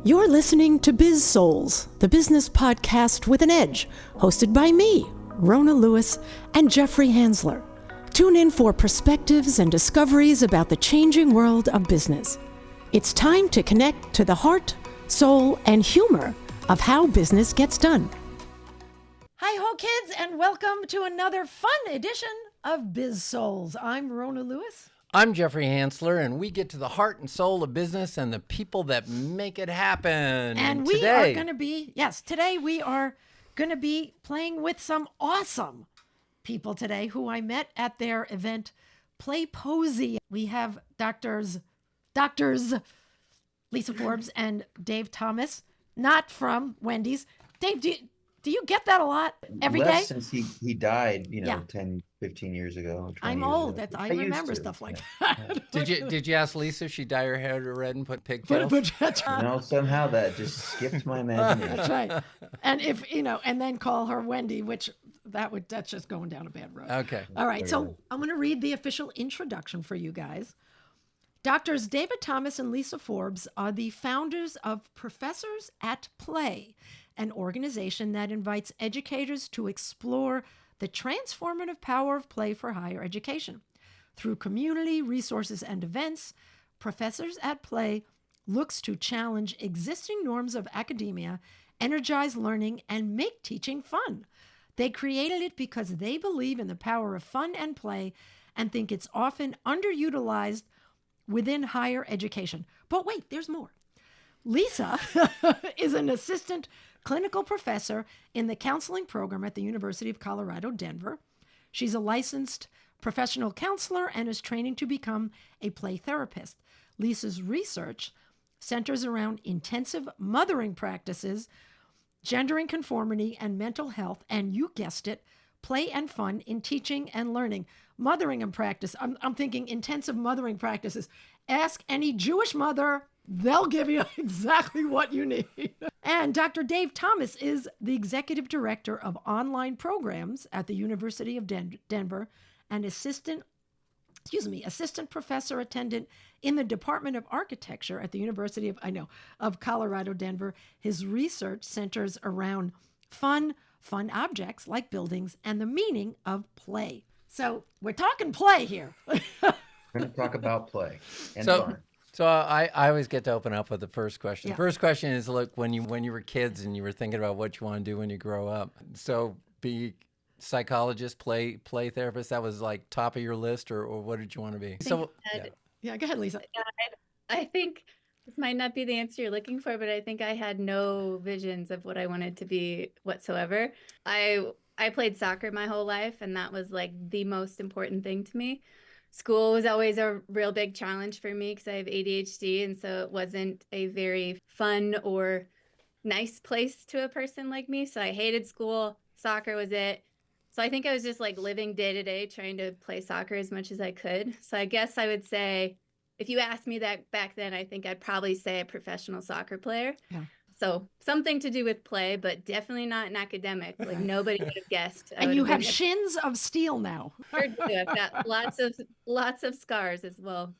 You're listening to Biz-Souls, the business podcast with an edge, hosted by me, Rona Lewis, and Jeffrey Hansler. Tune in for perspectives and discoveries about the changing world of business. It's time to connect to the heart, soul, and humor of how business gets done. Hi-ho, kids, and welcome to another fun edition of Biz-Souls. I'm Rona Lewis. I'm Jeffrey Hansler, and we get to the heart and soul of business and the people that make it happen. And we are going to be, today we are going to be playing with some awesome people today who I met at their event, Playposium. We have doctors Lisa Forbes and Dave Thomas, not from Wendy's. Dave, do you get that a lot every day? Since he died, 10, 15 years ago. I'm old. I remember stuff like that. Did you ask Lisa if she'd dye her hair red and put pigtails? Somehow that just skipped my imagination. That's right. And if and then call her Wendy, which that's just going down a bad road. Okay. All right. So I'm going to read the official introduction for you guys. Doctors David Thomas and Lisa Forbes are the founders of Professors at Play, an organization that invites educators to explore the transformative power of play for higher education. Through community, resources, and events, Professors at Play looks to challenge existing norms of academia, energize learning, and make teaching fun. They created it because they believe in the power of fun and play and think it's often underutilized within higher education. But wait, there's more. Lisa is an assistant clinical professor in the counseling program at the University of Colorado, Denver. She's a licensed professional counselor and is training to become a play therapist. Lisa's research centers around intensive mothering practices, gender conformity, and mental health, and you guessed it, play and fun in teaching and learning. Mothering and practice. I'm thinking intensive mothering practices. Ask any Jewish mother, they'll give you exactly what you need. And Dr. Dave Thomas is the executive director of online programs at the University of Denver and assistant professor attendant in the Department of Architecture at the University of Colorado, Denver. His research centers around fun objects like buildings and the meaning of play. So we're talking play here. We're going to talk about play and fun. So I always get to open up with the first question. Yeah. The first question is, look, when you were kids and you were thinking about what you want to do when you grow up. So be psychologist, play therapist, that was like top of your list, or what did you want to be? Go ahead, Lisa. I think this might not be the answer you're looking for, but I think I had no visions of what I wanted to be whatsoever. I played soccer my whole life, and that was like the most important thing to me. School was always a real big challenge for me because I have ADHD, and so it wasn't a very fun or nice place to a person like me. So I hated school. Soccer was it. So I think I was just like living day to day trying to play soccer as much as I could. So I guess I would say, if you asked me that back then, I think I'd probably say a professional soccer player. Yeah. So something to do with play, but definitely not an academic. Like nobody would have guessed. And you have shins of steel now. Sure do. I've got lots of scars as well.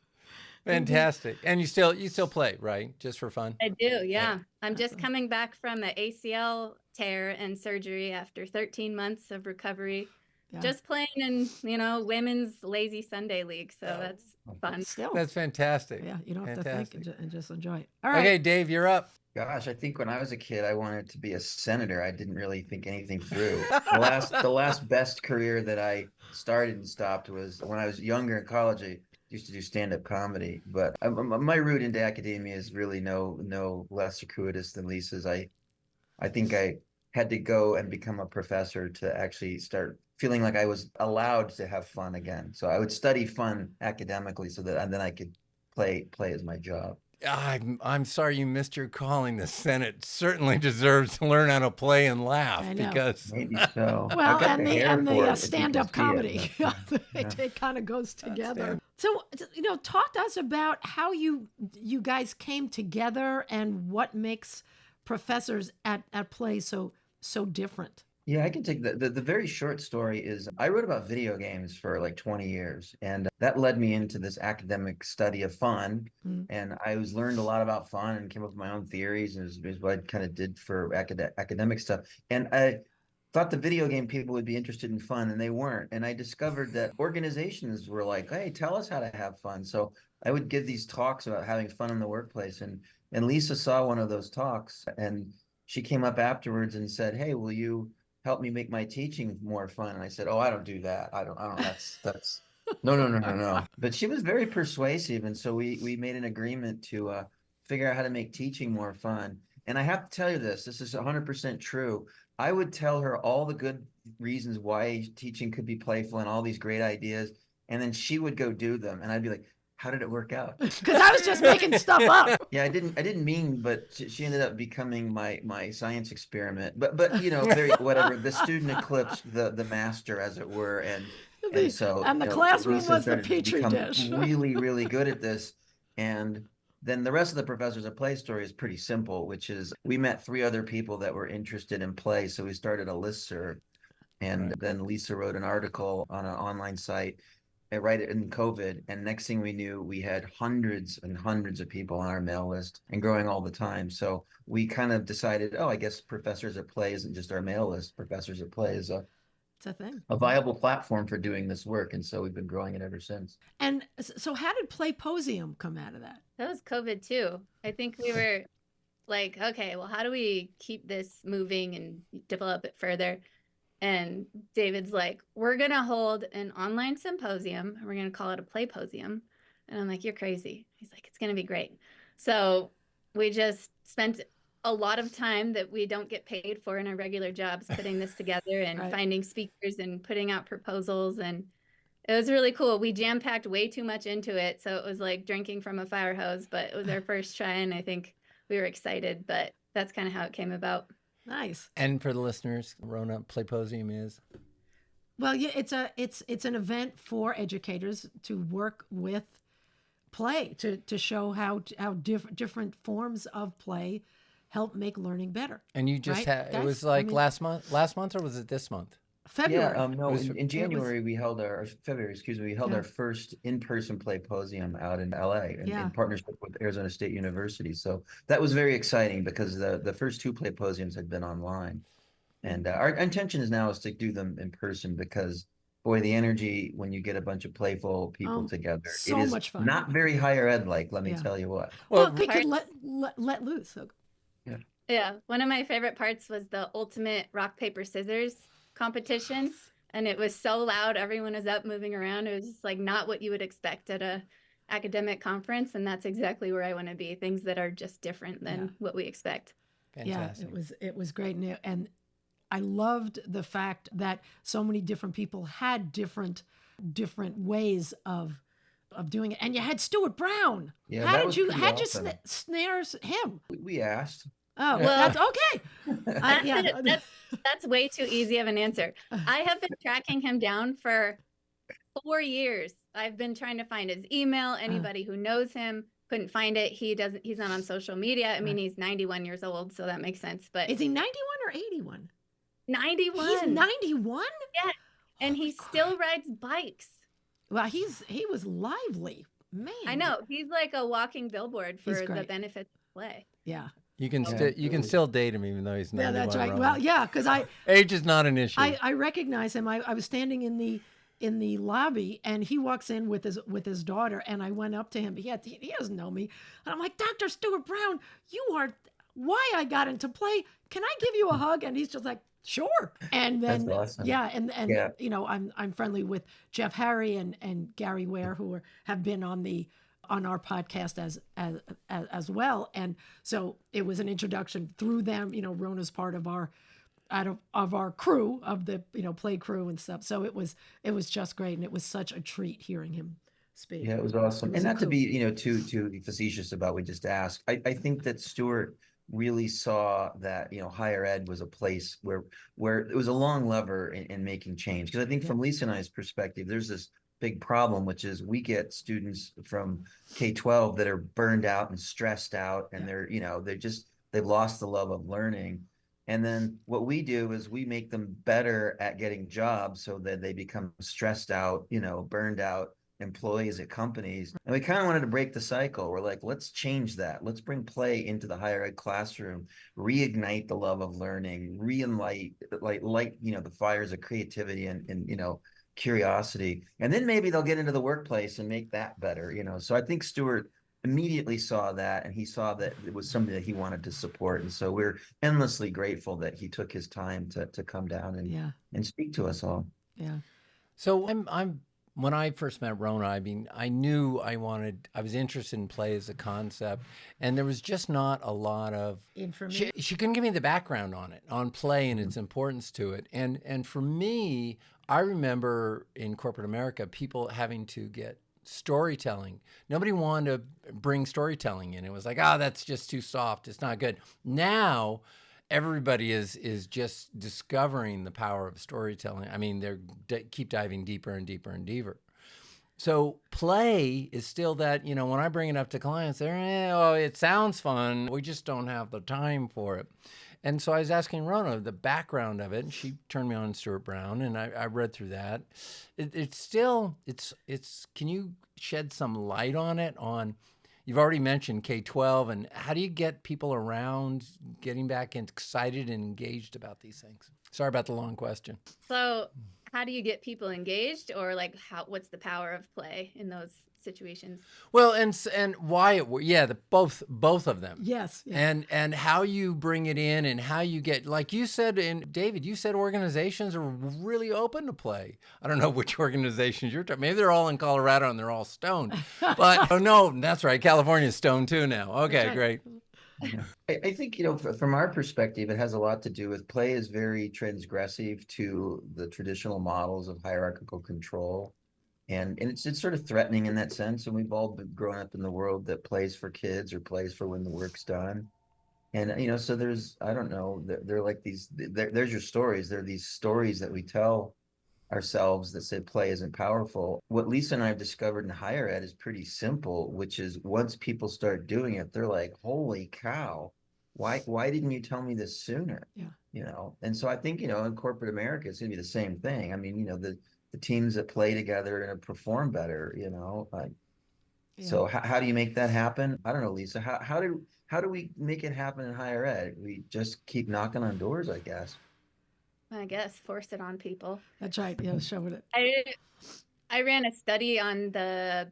Fantastic. And you still play, right? Just for fun? I do, yeah. I'm just coming back from an ACL tear and surgery after 13 months of recovery. Yeah. Just playing in, women's lazy Sunday league. So that's fun. Still. That's fantastic. Yeah, you don't have to think and just enjoy it. All right. Okay, Dave, you're up. Gosh, I think when I was a kid, I wanted to be a senator. I didn't really think anything through. The last best career that I started and stopped was when I was younger in college. I used to do stand-up comedy, but my route into academia is really no less circuitous than Lisa's. I think I had to go and become a professor to actually start feeling like I was allowed to have fun again. So I would study fun academically and then I could play as my job. I'm sorry you missed your calling. The Senate certainly deserves to learn how to play and laugh because maybe so. Well, and the stand-up comedy, it kind of goes together. So, talk to us about how you guys came together and what makes Professors at Play so different. Yeah, I can take the very short story is I wrote about video games for like 20 years, and that led me into this academic study of fun. Mm. And I was learned a lot about fun and came up with my own theories, and it was what I kind of did for academic stuff. And I thought the video game people would be interested in fun, and they weren't. And I discovered that organizations were like, "Hey, tell us how to have fun." So I would give these talks about having fun in the workplace, and Lisa saw one of those talks, and she came up afterwards and said, "Hey, will you help me make my teaching more fun?" And I said, "Oh, I don't do that. I don't, that's no. But she was very persuasive. And so we made an agreement to figure out how to make teaching more fun. And I have to tell you this is 100% true. I would tell her all the good reasons why teaching could be playful and all these great ideas. And then she would go do them. And I'd be like, how did it work out? Because I was just making stuff up. Yeah, I didn't mean, but she ended up becoming my science experiment. But you know, very whatever. The student eclipsed the master, as it were, and so And the you know, classroom Lisa was the started to petri become dish. really good at this. And then the rest of the Professors of Play story is pretty simple, which is we met 3 other people that were interested in play, so we started a listserv, and then Lisa wrote an article on an online site right in COVID. And next thing we knew, we had hundreds and hundreds of people on our mail list and growing all the time. So we kind of decided, oh, I guess Professors at Play isn't just our mail list. Professors at Play is It's a thing. a viable platform for doing this work. And so we've been growing it ever since. And so how did Playposium come out of that? That was COVID too. I think we were like, okay, well, how do we keep this moving and develop it further? And David's like, we're going to hold an online symposium and we're going to call it a Playposium. And I'm like, you're crazy. He's like, it's going to be great. So we just spent a lot of time that we don't get paid for in our regular jobs putting this together and Right. finding speakers and putting out proposals. And it was really cool. We jam-packed way too much into it. So it was like drinking from a fire hose, but it was our first try. And I think we were excited, but that's kind of how it came about. Nice. And for the listeners, Rona, Playposium is? Well, yeah, it's an event for educators to work with play to show how different forms of play help make learning better. And you just Right, had, it guys? was like I mean- last month, or was it this month? February. Yeah, no, It was- in January we held February, excuse me, we held Yeah. our first in-person Playposium out in LA Yeah. in partnership with Arizona State University. So that was very exciting because the first 2 Playposiums had been online. And our intention is to do them in person because boy, the energy when you get a bunch of playful people Oh, together, so it is much fun. not very higher ed like, let me Yeah. tell you what. Well, Well, they could parts- let loose. So, Yeah, one of my favorite parts was the ultimate rock, paper, scissors competition. And it was so loud. Everyone was up moving around. It was just like not what you would expect at a academic conference. And that's exactly where I want to be. Things that are just different than Yeah. what we expect. fantastic. yeah, it was great, and I loved the fact that so many different people had different ways of doing it, and you had Stuart Brown. Yeah, how that did was you pretty awesome. snares him? We asked. Oh, Well- that's okay. Yeah. That's way too easy of an answer. I have been tracking him down for 4 years. I've been trying to find his email. Anybody who knows him couldn't find it. He's not on social media. I mean, Right. he's 91 years old, so that makes sense. But Is he 91 or 81? 91. He's 91. And Holy he still crap. rides bikes. Well, he was lively, man. I know. He's like a walking billboard for He's the great. benefits of play. Yeah. You can Yeah. you can still date him even though he's 91. Yeah, that's right. Rona. Well, yeah, because Age is not an issue. I recognize him. I was standing in the lobby, and he walks in with his daughter, and I went up to him. He doesn't know me, and I'm like, Dr. Stuart Brown, you are why I got into play. Can I give you a hug? And he's just like, sure. And then That's awesome. yeah, and Yeah. you know, I'm friendly with Jeff Harry and Gary Ware, who have been on our podcast as well. And so it was an introduction through them. You know, Rona's part of our crew of the play crew and stuff. So it was just great, and it was such a treat hearing him speak. Yeah, it was awesome. It was And a not to coup. be, too facetious about what we just asked. I think that Stuart really saw that, higher ed was a place where it was a long lever in making change. Because I think from Lisa and I's perspective, there's this big problem, which is we get students from K-12 that are burned out and stressed out, and they've lost the love of learning. And then what we do is we make them better at getting jobs so that they become stressed out, burned out employees at companies. And we kind of wanted to break the cycle. We're like, let's change that. Let's bring play into the higher ed classroom, reignite the love of learning, light, the fires of creativity and curiosity. And then maybe they'll get into the workplace and make that better. So I think Stuart immediately saw that, and he saw that it was something that he wanted to support. And so we're endlessly grateful that he took his time to come down and speak to us all. Yeah. So I'm when I first met Rona, I knew I was interested in play as a concept, and there was just not a lot of information. She couldn't give me the background on play and its importance to it. And for me, I remember in corporate America, people having to get storytelling. Nobody wanted to bring storytelling in. It was like, that's just too soft. It's not good. Now, everybody is just discovering the power of storytelling. I mean, keep diving deeper and deeper and deeper. So play is still that, when I bring it up to clients, they're, it sounds fun. We just don't have the time for it. And so I was asking Rona the background of it, and she turned me on Stuart Brown, and I read through that. It's can you shed some light on it? You've already mentioned K-12, and how do you get people around getting back excited and engaged about these things? Sorry about the long question. So how do you get people engaged, or what's the power of play in those situations? Well, and why both of them. Yes. And how you bring it in, and how you get, like you said, and David, you said organizations are really open to play. I don't know which organizations you're talking. Maybe they're all in Colorado and they're all stoned. But no, that's right. California's stoned too now. Okay, great. I think, from our perspective, it has a lot to do with play is very transgressive to the traditional models of hierarchical control. And it's sort of threatening in that sense. And we've all been grown up in the world that plays for kids or plays for when the work's done. And, so there's, I don't know, they're like there's your stories. There are these stories that we tell ourselves that say play isn't powerful. What Lisa and I have discovered in higher ed is pretty simple, which is once people start doing it, they're like, holy cow, why didn't you tell me this sooner? Yeah. And so I think, in corporate America, it's gonna be the same thing. I mean, the teams that play together are going to perform better, So how do you make that happen? I don't know, Lisa. How do we make it happen in higher ed? We just keep knocking on doors, I guess. I guess force it on people. That's right. Yeah, show it. I ran a study on the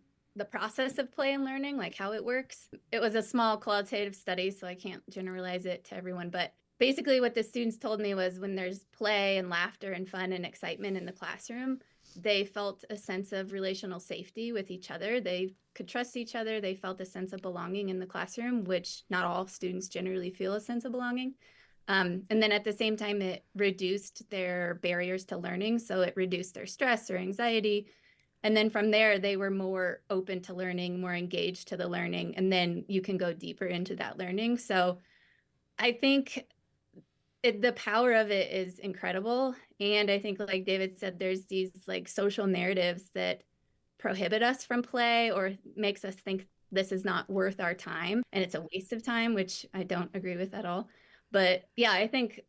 process of play and learning, like how it works. It was a small qualitative study, so I can't generalize it to everyone, but basically what the students told me was when there's play and laughter and fun and excitement in the classroom, they felt a sense of relational safety with each other. They could trust each other. They felt a sense of belonging in the classroom, which not all students generally feel a sense of belonging. And then at the same time, it reduced their barriers to learning. So it reduced their stress or anxiety. And then from there, they were more open to learning, more engaged to the learning. And then you can go deeper into that learning. So I think the power of it is incredible. And I think, like David said, there's these social narratives that prohibit us from play or makes us think this is not worth our time and it's a waste of time, which I don't agree with at all. But yeah, I think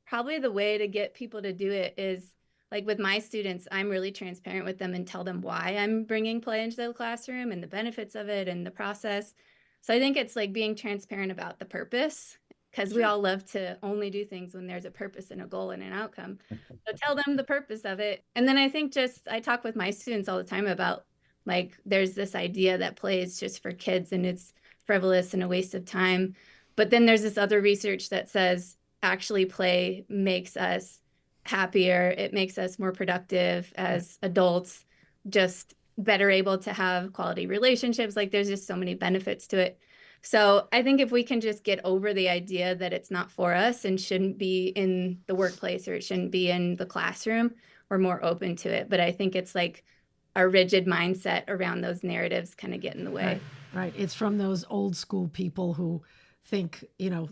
probably the way to get people to do it is, like with my students, I'm really transparent with them and tell them why I'm bringing play into the classroom and the benefits of it and the process. So I think it's like being transparent about the purpose, because we all love to only do things when there's a purpose and a goal and an outcome. So tell them the purpose of it. And then I think I talk with my students all the time about, there's this idea that play is just for kids and it's frivolous and a waste of time. But then there's this other research that says actually play makes us happier. It makes us more productive as adults, just better able to have quality relationships. There's just so many benefits to it. So I think if we can just get over the idea that it's not for us and shouldn't be in the workplace or it shouldn't be in the classroom, we're more open to it. But I think it's our rigid mindset around those narratives kind of get in the way. Right. It's from those old school people who think,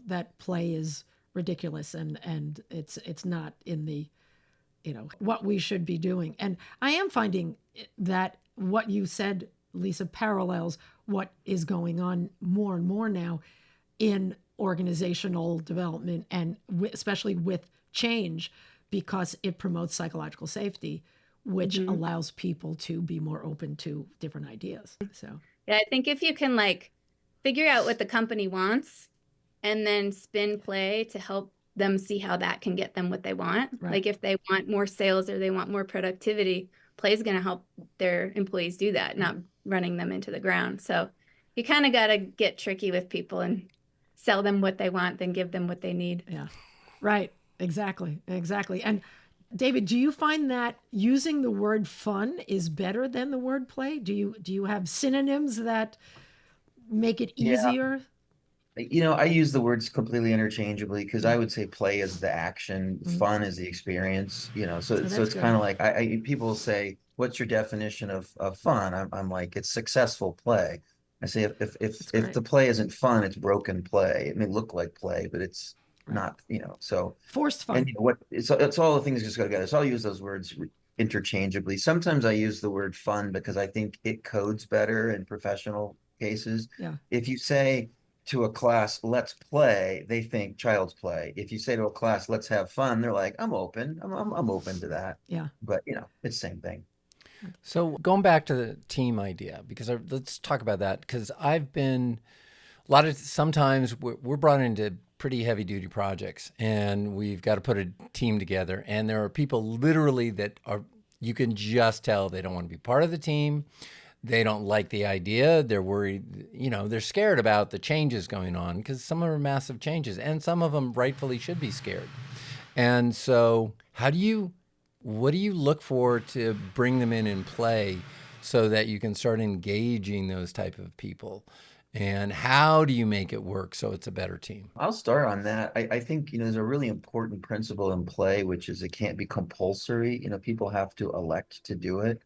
that play is ridiculous and it's not in the, what we should be doing. And I am finding that what you said, Lisa, parallels what is going on more and more now in organizational development and especially with change, because it promotes psychological safety, which allows people to be more open to different ideas. So yeah, I think if you can like figure out what the company wants and then spin play to help them see how that can get them what they want. Right. Like if they want more sales or they want more productivity, play is going to help their employees do that, not running them into the ground. So you kind of got to get tricky with people and sell them what they want, then give them what they need. yeah, right. Exactly. And David, do you find that using the word fun is better than the word play? Do you have synonyms that make it easier? I use the words completely interchangeably because I would say play is the action, fun is the experience, so it's kind of like people say, what's your definition of fun? I'm like, it's successful play. I say if the play isn't fun, it's broken play. It may look like play, but it's not, so Forced fun. and it's all the things just go together. So I'll use those words interchangeably. Sometimes I use the word fun because I think it codes better in professional cases. Yeah. If you say to a class, let's play, they think child's play. If you say to a class, let's have fun, they're like, I'm open. I'm open to that. Yeah. But it's the same thing. So going back to the team idea, because let's talk about that, because I've been sometimes we're brought into pretty heavy duty projects and we've got to put a team together, and there are people literally that you can just tell they don't want to be part of the team. They don't like the idea. They're worried, they're scared about the changes going on because some of them are massive changes and some of them rightfully should be scared. And so what do you look for to bring them in play so that you can start engaging those type of people? And how do you make it work so it's a better team? I'll start on that. I think, there's a really important principle in play, which is it can't be compulsory. People have to elect to do it.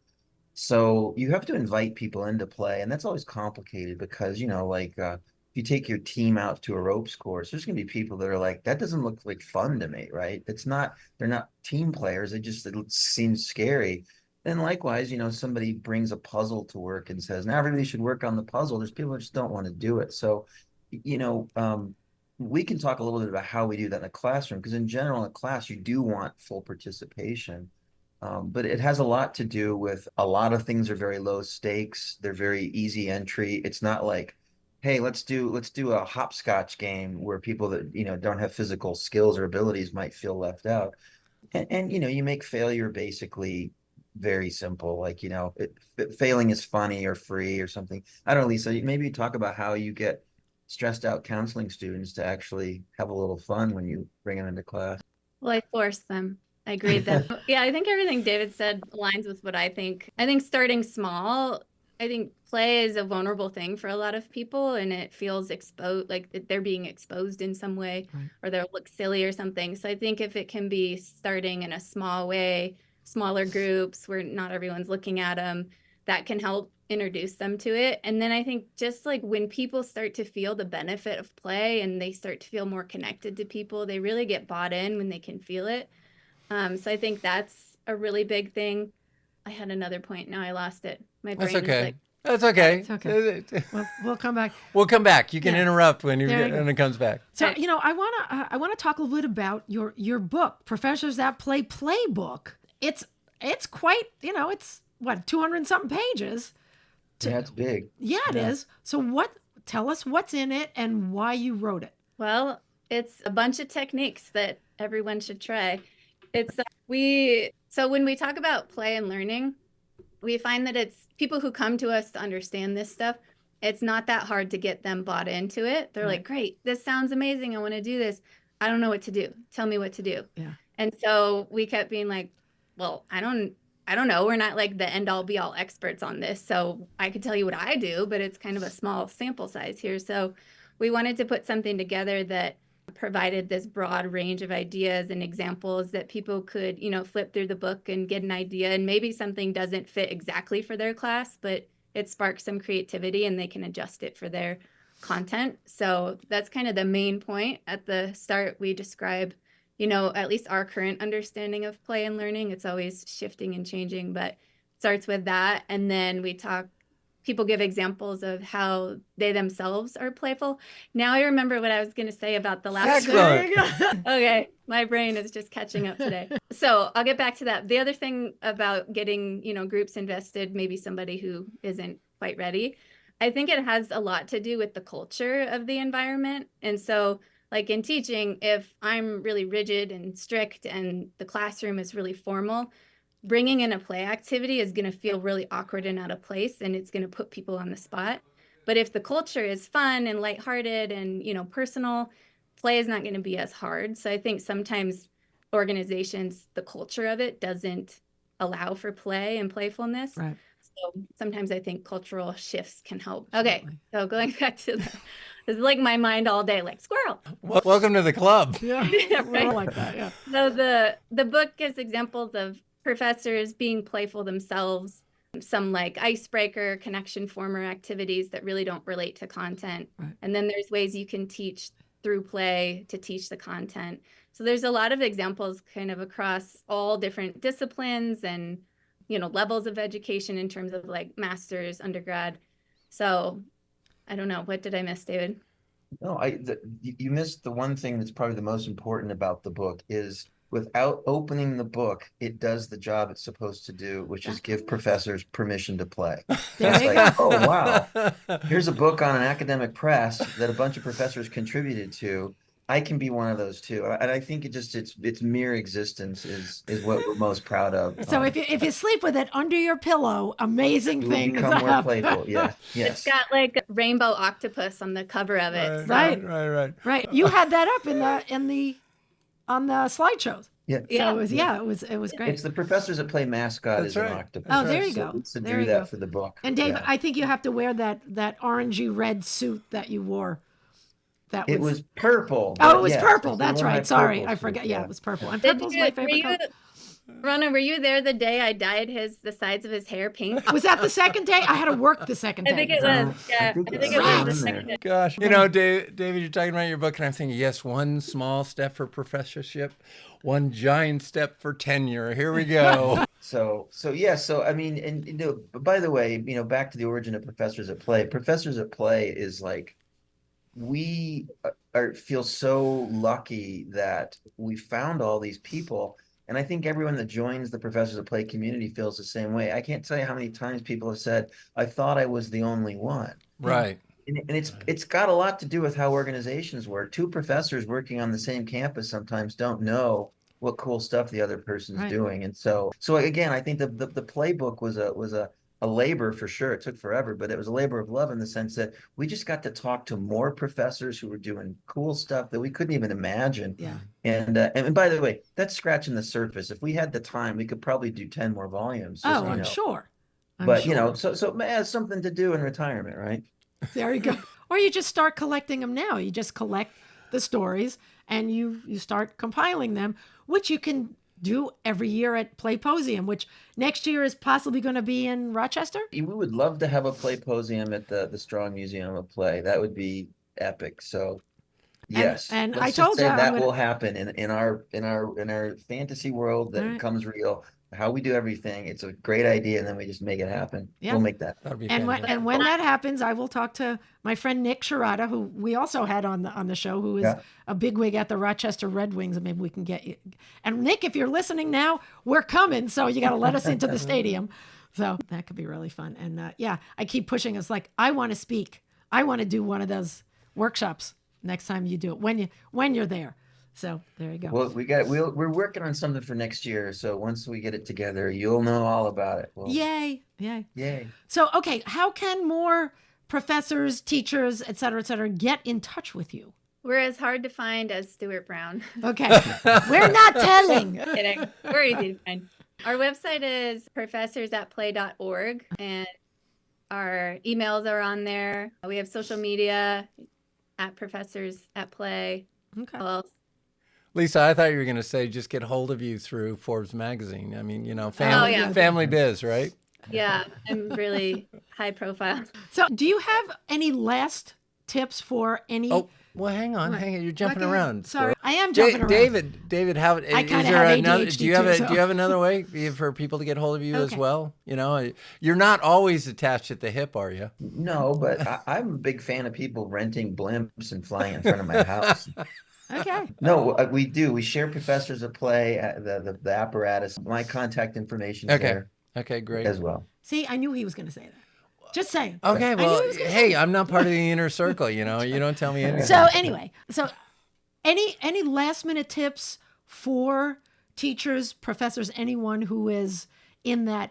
So you have to invite people into play, and that's always complicated because, if you take your team out to a ropes course, there's going to be people that are like, that doesn't look like fun to me, right? They're not team players. It seems scary. And likewise, somebody brings a puzzle to work and says, now everybody should work on the puzzle. There's people who just don't want to do it. So, we can talk a little bit about how we do that in a classroom, because in general, in a class, you do want full participation. But it has a lot to do with a lot of things are very low stakes. They're very easy entry. It's not like, hey, let's do a hopscotch game where people that, don't have physical skills or abilities might feel left out. And you make failure basically very simple. Like, failing is funny or free or something. I don't know, Lisa, maybe talk about how you get stressed out counseling students to actually have a little fun when you bring them into class. Well, I force them. I agree with that. Yeah, I think everything David said aligns with what I think. I think starting small, I think play is a vulnerable thing for a lot of people, and it feels exposed, like they're being exposed in some way, or they'll look silly or something. So I think if it can be starting in a small way, smaller groups where not everyone's looking at them, that can help introduce them to it. And then I think just like when people start to feel the benefit of play and they start to feel more connected to people, they really get bought in when they can feel it. So I think that's a really big thing. I had another point. Now I lost it. My brain That's okay. is like, That's okay. It's okay. We'll come back. We'll come back. You can interrupt when There it comes back. So, I wanna talk a little bit about your book, Professors That Play Playbook. It's quite, it's what, 200 and something pages. Yeah, it's big. Yeah, it is. So tell us what's in it and why you wrote it. well, it's a bunch of techniques that everyone should try. It's so when we talk about play and learning, we find that it's people who come to us to understand this stuff. It's not that hard to get them bought into it. They're like, great, this sounds amazing. I want to do this. I don't know what to do. Tell me what to do. Yeah. And so we kept being like, well, I don't know. We're not like the end all be all experts on this. So I could tell you what I do, but it's kind of a small sample size here. So we wanted to put something together that provided this broad range of ideas and examples that people could, flip through the book and get an idea. And maybe something doesn't fit exactly for their class, but it sparks some creativity and they can adjust it for their content. So that's kind of the main point. At the start, we describe, at least our current understanding of play and learning. It's always shifting and changing, but it starts with that. And then we talk people give examples of how they themselves are playful. Now I remember what I was going to say about the last Excellent. Okay, my brain is just catching up today. So I'll get back to that. The other thing about getting, groups invested, maybe somebody who isn't quite ready, I think it has a lot to do with the culture of the environment. And so like in teaching, if I'm really rigid and strict and the classroom is really formal, bringing in a play activity is going to feel really awkward and out of place, and it's going to put people on the spot. But if the culture is fun and lighthearted and, personal, play is not going to be as hard. So I think sometimes organizations, the culture of it doesn't allow for play and playfulness. Right. So sometimes I think cultural shifts can help. Okay, so going back to this is like my mind all day, like squirrel. Welcome to the club. Yeah, Yeah, right. I like that. Yeah. So the book gives examples of professors being playful themselves, some like icebreaker, connection former activities that really don't relate to content. Right. And then there's ways you can teach through play to teach the content. So there's a lot of examples kind of across all different disciplines and, levels of education in terms of like master's, undergrad. So I don't know. What did I miss, David? No, you missed the one thing that's probably the most important about the book is without opening the book, it does the job it's supposed to do, which is give professors permission to play. There It's you like, go. oh, wow, here's a book on an academic press that a bunch of professors contributed to. I can be one of those too. And I think its mere existence is what we're most proud of. So if you sleep with it under your pillow, amazing you will things become more happen. playful. Yeah. Yes. It's got like a rainbow octopus on the cover of it. Right, So- right. Right. You had that up on the slideshows. Yeah. So it was great. It's the professors that play mascot That's is an right. octopus. Oh, there you So go. it's to There do you that go. for the book. And Dave, Yeah. I think you have to wear that orangey red suit that you wore. That It was purple. Oh, but it was yes, purple. it's That's one of my right. Sorry, purple I suits, forgot. Yeah, it was purple. And Did purple's you- my were favorite color. Rona, were you there the day I dyed the sides of his hair pink? Was that the second day? I had to work the second day. I think it No, was. Yeah, I think I it's think it right was the in second day. Gosh, David, you're talking about your book, and I'm thinking, yes, one small step for professorship, one giant step for tenure. Here we go. So yeah, so I mean, and by the way, back to the origin of Professors at Play. Professors at Play is like we feel so lucky that we found all these people, and I think everyone that joins the Professors at Play community feels the same way. I can't tell you how many times people have said, "I thought I was the only one." Right. And it's got a lot to do with how organizations work. Two professors working on the same campus sometimes don't know what cool stuff the other person's Right. doing. And so again, I think the playbook was a labor for sure. It took forever, but it was a labor of love in the sense that we just got to talk to more professors who were doing cool stuff that we couldn't even imagine. Yeah. And by the way, that's scratching the surface. If we had the time, we could probably do 10 more volumes. Oh, just, I'm sure. But sure. so it has something to do in retirement, right? There you go. Or you just start collecting them now. You just collect the stories and you start compiling them, which you can do every year at Playposium, which next year is possibly going to be in Rochester. We would love to have a Playposium at the Strong Museum of Play. That would be epic. So yes, and let's I just told say you I'm that gonna- will happen in our fantasy world that All right. becomes real. How we do everything, it's a great idea, and then we just make it happen. Yeah. We'll make that. That'd be And fantastic. when that happens, I will talk to my friend Nick Sharada, who we also had on the show, who is Yeah. a bigwig at the Rochester Red Wings, and maybe we can get you. And Nick, if you're listening now, we're coming, so you got to let us into the stadium. So that could be really fun. And yeah, I keep pushing us like I want to speak. I want to do one of those workshops next time you do it when you're there. So there you go. Well, we're working on something for next year. So once we get it together, you'll know all about it. Well, Yay! yay! So okay, how can more professors, teachers, et cetera, get in touch with you? We're as hard to find as Stuart Brown. Okay, we're not telling. Kidding. We're easy to find. Our website is professorsatplay.org, and our emails are on there. We have social media at Professors at Play. Okay. What else? Lisa, I thought you were going to say just get hold of you through Forbes magazine. I mean, family, yeah. family biz, right? Yeah, I'm really high profile. So, do you have any last tips for any Oh. Well, hang on. You're jumping Okay. around. Sorry, Squirrel. I am jumping around. David, how I is kinda there have another? ADHD Do you have too, do you so- have another way for people to get hold of you as Okay. well? You know, you're not always attached at the hip, are you? No, but I'm a big fan of people renting blimps and flying in front of my house. Okay. No, we do. We share professors of play, the apparatus. My contact information is Okay. there Okay, great. as well. See, I knew he was going to say that. Just saying. Okay, I knew well, he was gonna say hey, that. I'm not part of the inner circle. You know, you don't tell me anything. So anyway, any last minute tips for teachers, professors, anyone who is in that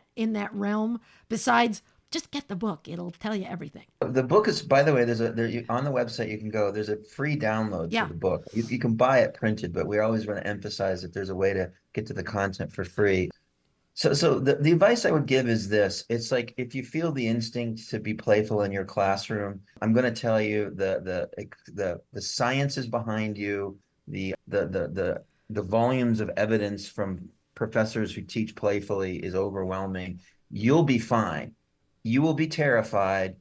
realm besides just get the book. It'll tell you everything. The book is, by the way, on the website you can go. There's a free download Yeah. for the book. You can buy it printed, but we always want to emphasize that there's a way to get to the content for free. So the advice I would give is this. It's like if you feel the instinct to be playful in your classroom, I'm going to tell you the science is behind you, the volumes of evidence from professors who teach playfully is overwhelming. You'll be fine. You will be terrified,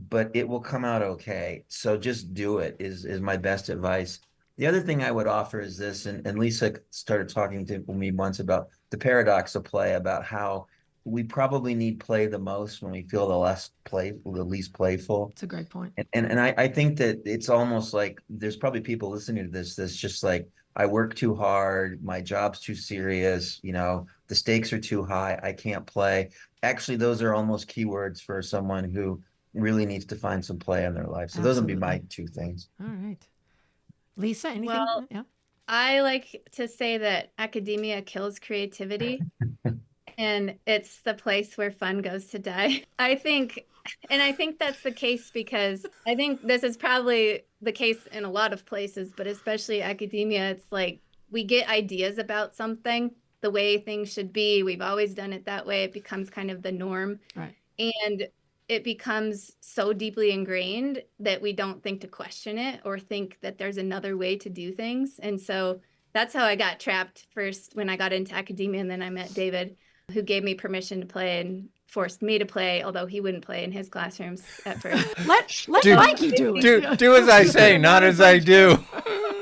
but it will come out okay. So just do it is my best advice. The other thing I would offer is this, and Lisa started talking to me once about the paradox of play, about how we probably need play the most when we feel the least playful. It's a great point. And I think that it's almost like there's probably people listening to this that's just like, I work too hard, my job's too serious, the stakes are too high, I can't play. Actually, those are almost keywords for someone who really needs to find some play in their life. So those would be my two things. All right. Lisa, anything? Well, Yeah. I like to say that academia kills creativity and it's the place where fun goes to die. I think that's the case because I think this is probably the case in a lot of places, but especially academia. It's like we get ideas about something, the way things should be. We've always done it that way. It becomes kind of the norm. Right. And it becomes so deeply ingrained that we don't think to question it or think that there's another way to do things. And so that's how I got trapped first when I got into academia. And then I met David, who gave me permission to play and forced me to play, although he wouldn't play in his classrooms at first. Let Mikey do it. Do as I say, not as I do.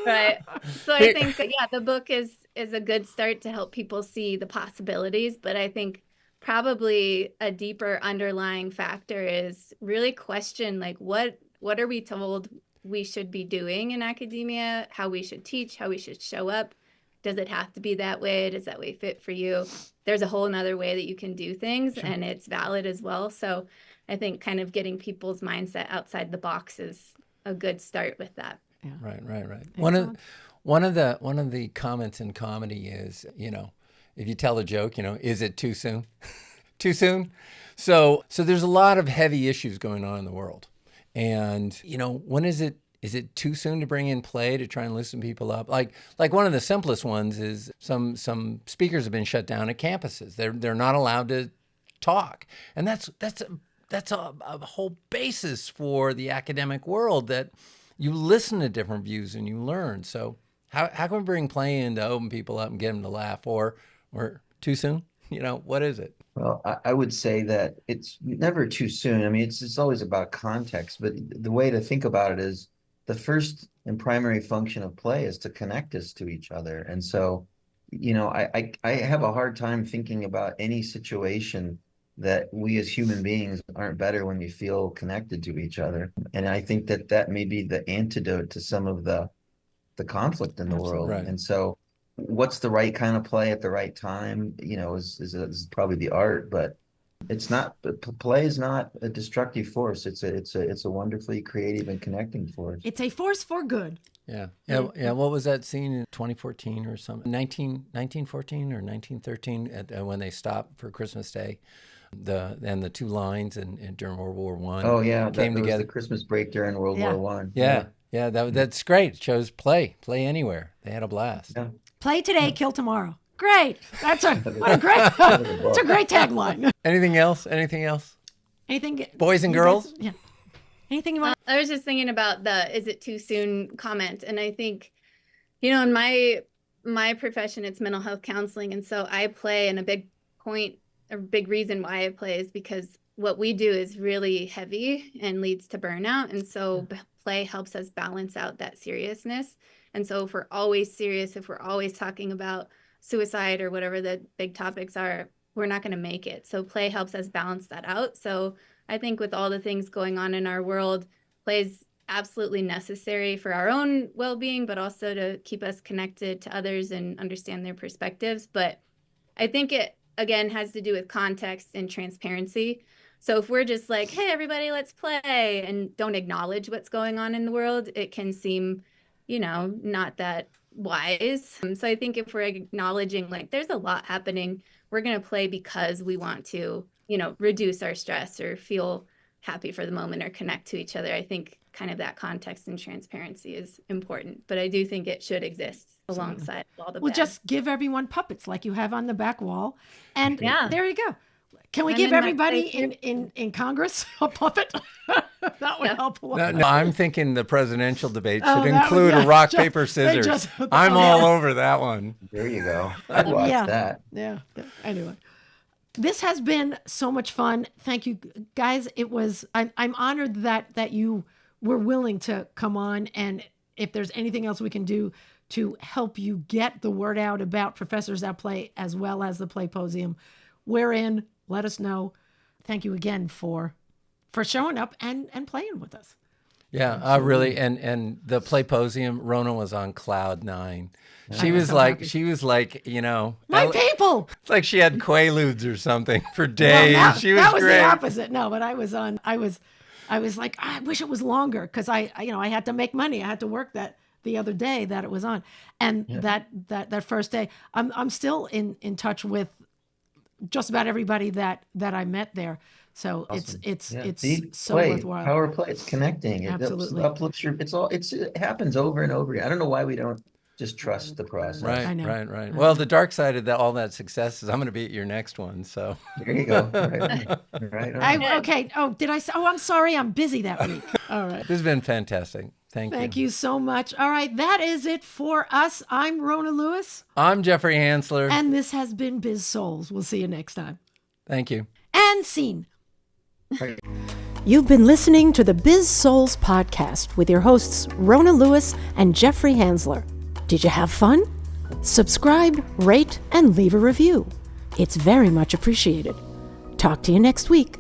Right. So I think that, the book is a good start to help people see the possibilities. But I think probably a deeper underlying factor is really question, like, what are we told we should be doing in academia, how we should teach, how we should show up. Does it have to be that way? Does that way fit for you? There's a whole nother way that you can do things, and it's valid as well. So I think kind of getting people's mindset outside the box is a good start with that. Yeah. Right. One of the comments in comedy is, if you tell a joke, is it too soon? Too soon? So there's a lot of heavy issues going on in the world. And, when is it too soon to bring in play to try and loosen people up? Like one of the simplest ones is some speakers have been shut down at campuses. They're not allowed to talk. And that's a whole basis for the academic world, that you listen to different views and you learn. So how can we bring play in to open people up and get them to laugh? Or too soon? What is it? Well, I would say that it's never too soon. I mean, it's always about context, but the way to think about it is the first and primary function of play is to connect us to each other. And so, I have a hard time thinking about any situation that we as human beings aren't better when we feel connected to each other. And I think that may be the antidote to some of the conflict in the world. Right. And so what's the right kind of play at the right time, is probably the art, but play is not a destructive force. It's a wonderfully creative and connecting force. It's a force for good. Yeah. What was that scene in 2014 or something? 1914 or 1913 when they stopped for Christmas Day? The two lines and during World War I. Oh yeah, came together. Was the Christmas break during World War I. Yeah. That's great. It shows play anywhere. They had a blast. Yeah. Play today, kill tomorrow. Great. It's a great tagline. Anything else? Anything? Boys and girls? Yeah. Anything you want? I was just thinking about the "is it too soon" comment, and I think, in my profession, it's mental health counseling, and so I play. And a big reason why I play is because what we do is really heavy and leads to burnout. And so play helps us balance out that seriousness. And so if we're always serious, if we're always talking about suicide or whatever the big topics are, we're not going to make it. So play helps us balance that out. So I think with all the things going on in our world, play is absolutely necessary for our own well-being, but also to keep us connected to others and understand their perspectives. But I think it, again, has to do with context and transparency. So if we're just like, hey, everybody, let's play, and don't acknowledge what's going on in the world, it can seem, not that wise. So I think if we're acknowledging like there's a lot happening, we're going to play because we want to, reduce our stress or feel happy for the moment or connect to each other. I think kind of that context and transparency is important, but I do think it should exist alongside all the Well, bad. just give everyone puppets like you have on the back wall. And there you go. Can we I'm give in my everybody place in Congress a puppet? That would help a lot. No, I'm thinking the presidential debate Oh, should that include would- a rock, just- paper, they scissors. just- I'm oh, all yeah. over that one. There you go. I'd watch that. Yeah. Anyway, this has been so much fun. Thank you, guys. I'm honored that you were willing to come on, and if there's anything else we can do to help you get the word out about Professors at Play as well as the Playposium, we're in. Let us know. Thank you again for showing up and playing with us. Yeah, really, and the Playposium, Rona was on cloud 9. She I was was so like, happy. My I- people. it's like she had Quaaludes or something for Well, days. She was that was great. the opposite. No, but I was like, I wish it was longer because I had to make money. I had to work that the other day that it was on, and that first day, I'm still in touch with just about everybody that I met there. So Awesome. it's so play, worthwhile. power play. It's connecting. It Absolutely. uplifts your. It happens over and over again. I don't know why we don't just trust the process. Right, I know. right. Well, the dark side of all that success is I'm going to be at your next one. So There you go. Right. on. Okay. Oh, did I say? Oh, I'm sorry. I'm busy that week. All right. this has been fantastic. Thank you. You so much. All right. That is it for us. I'm Rona Lewis, I'm Jeffrey Hansler. and this has been Biz-Souls. We'll see you next time. Thank you. And scene. Right. You've been listening to the Biz-Souls Podcast with your hosts, Rona Lewis and Jeffrey Hansler. Did you have fun? Subscribe, rate, and leave a review. It's very much appreciated. Talk to you next week.